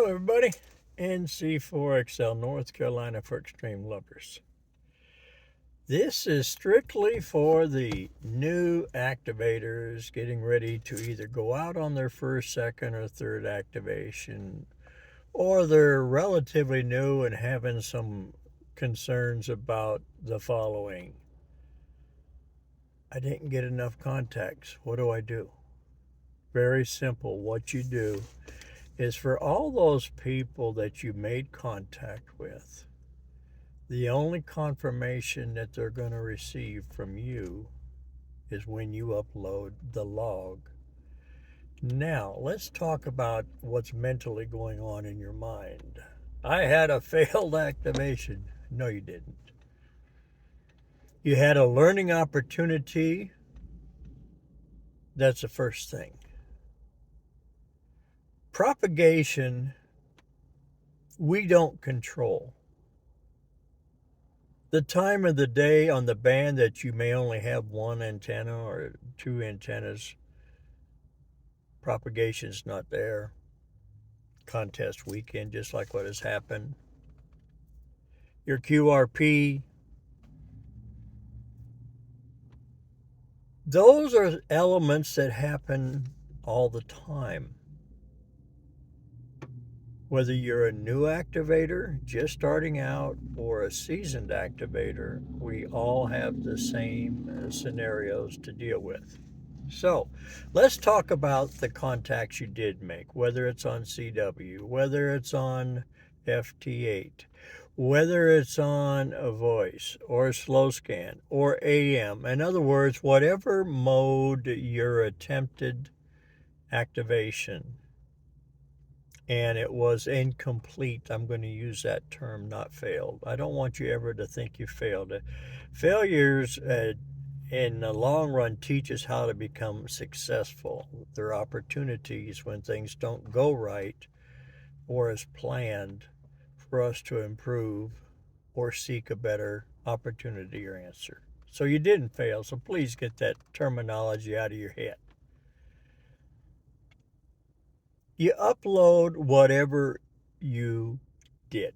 Hello, everybody. NC4XL, North Carolina for Extreme Lovers. This is strictly for the new activators getting ready to either go out on their first, second, or third activation, or they're relatively new and having some concerns about the following. I didn't get enough contacts. What do I do? Very simple. What you do is for all those people that you made contact with, the only confirmation that they're going to receive from you is when you upload the log. Now, let's talk about what's mentally going on in your mind. I had a failed activation. No, you didn't. You had a learning opportunity. That's the first thing. Propagation, we don't control. The time of the day on the band that you may only have one antenna or two antennas, propagation's not there. Contest weekend, just like what has happened. Your QRP, those are elements that happen all the time. Whether you're a new activator, just starting out, or a seasoned activator, we all have the same scenarios to deal with. So let's talk about the contacts you did make, whether it's on CW, whether it's on FT8, whether it's on a voice or a slow scan or AM. In other words, whatever mode your attempted activation and it was incomplete. I'm going to use that term, not failed. I don't want you ever to think you failed. Failures in the long run teach us how to become successful. There are opportunities when things don't go right or as planned for us to improve or seek a better opportunity or answer. So you didn't fail, so please get that terminology out of your head. You upload whatever you did,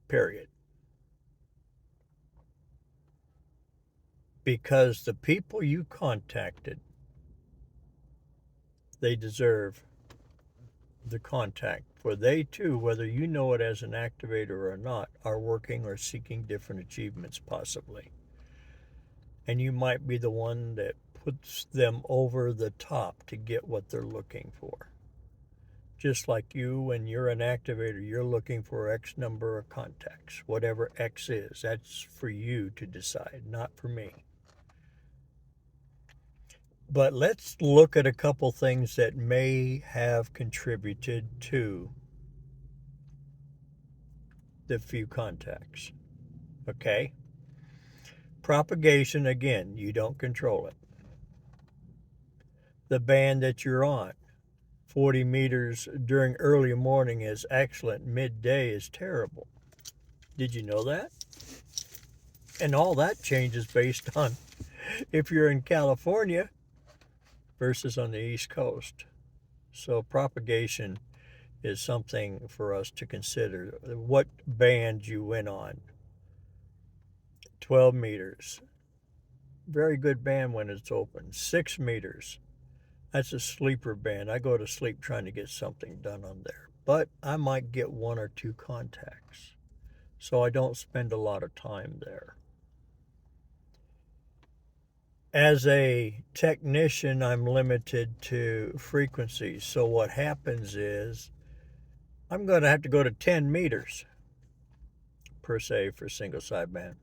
period. Because the people you contacted, they deserve the contact. For they too, whether you know it as an activator or not, are working or seeking different achievements possibly. And you might be the one that puts them over the top to get what they're looking for. Just like you, when you're an activator, you're looking for X number of contacts. Whatever X is, that's for you to decide, not for me. But let's look at a couple things that may have contributed to the few contacts. Okay? Propagation, again, you don't control it. The band that you're on, 40 meters during early morning is excellent, midday is terrible. Did you know that? And all that changes based on if you're in California versus on the East Coast. So propagation is something for us to consider. What band you went on. 12 meters. Very good band when it's open. 6 meters. That's a sleeper band. I go to sleep trying to get something done on there. But I might get one or two contacts. So I don't spend a lot of time there. As a technician, I'm limited to frequencies. So what happens is I'm going to have to go to 10 meters per se for single sideband.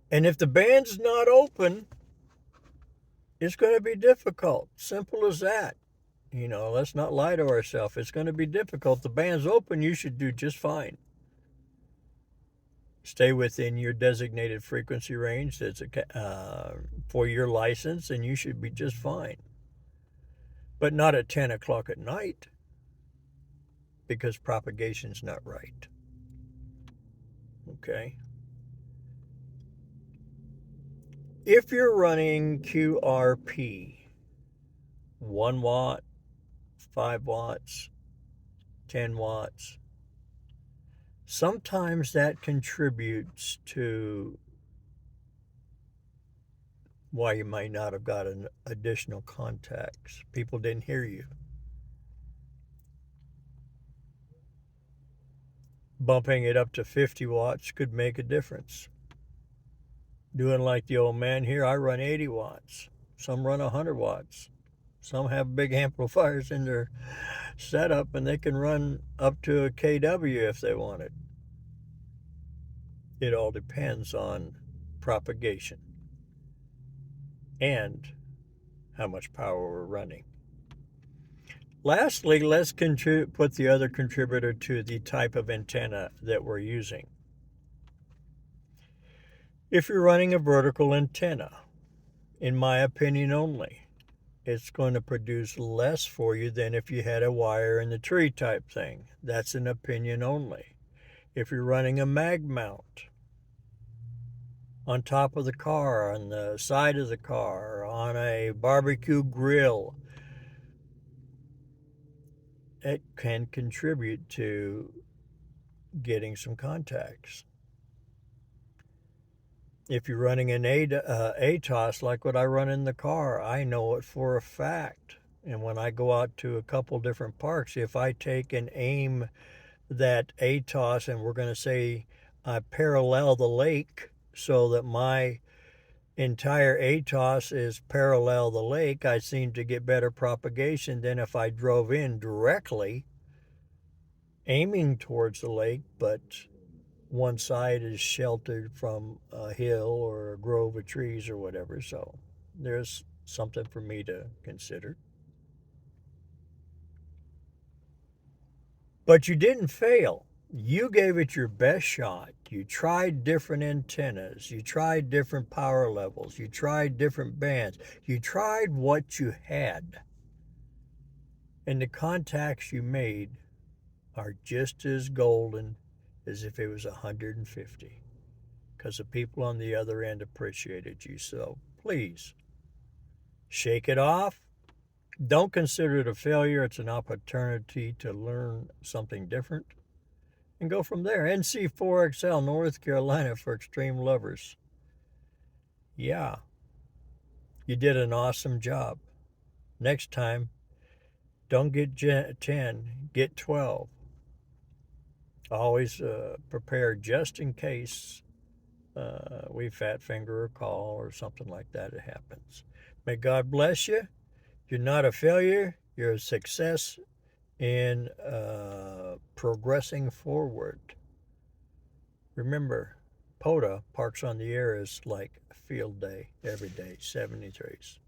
And if the band's not open, it's going to be difficult. Simple as that. You know, let's not lie to ourselves. It's going to be difficult. The band's open, you should do just fine. Stay within your designated frequency range that's for your license, and you should be just fine. But not at 10 o'clock at night, because propagation's not right. Okay? If you're running QRP, 1 watt, 5 watts, 10 watts. Sometimes that contributes to why you might not have gotten additional contacts. People didn't hear you. Bumping it up to 50 watts could make a difference. Doing like the old man here, I run 80 watts. Some run 100 watts. Some have big amplifiers in their setup and they can run up to a kW if they want it. It all depends on propagation and how much power we're running. Lastly, let's put the other contributor to the type of antenna that we're using. If you're running a vertical antenna, in my opinion only, it's going to produce less for you than if you had a wire in the tree type thing. That's an opinion only. If you're running a mag mount on top of the car, on the side of the car, on a barbecue grill, it can contribute to getting some contacts. If you're running an ATOS like what I run in the car, I know it for a fact. And when I go out to a couple different parks, if I take and aim that ATOS and we're going to say I parallel the lake so that my entire ATOS is parallel the lake, I seem to get better propagation than if I drove in directly aiming towards the lake, but one side is sheltered from a hill or a grove of trees or whatever. So there's something for me to consider. But you didn't fail. You gave it your best shot. You tried different antennas. You tried different power levels. You tried different bands. You tried what you had. And the contacts you made are just as golden as if it was 150. Because the people on the other end appreciated you. So please, shake it off. Don't consider it a failure. It's an opportunity to learn something different. And go from there. NC4XL, North Carolina, for extreme lovers. Yeah, you did an awesome job. Next time, don't get 10, get 12. Always prepare just in case we fat finger a call or something like that. It happens. May God bless you. You're not a failure. You're a success in progressing forward. Remember, POTA, Parks on the Air, is like field day every day, 73s.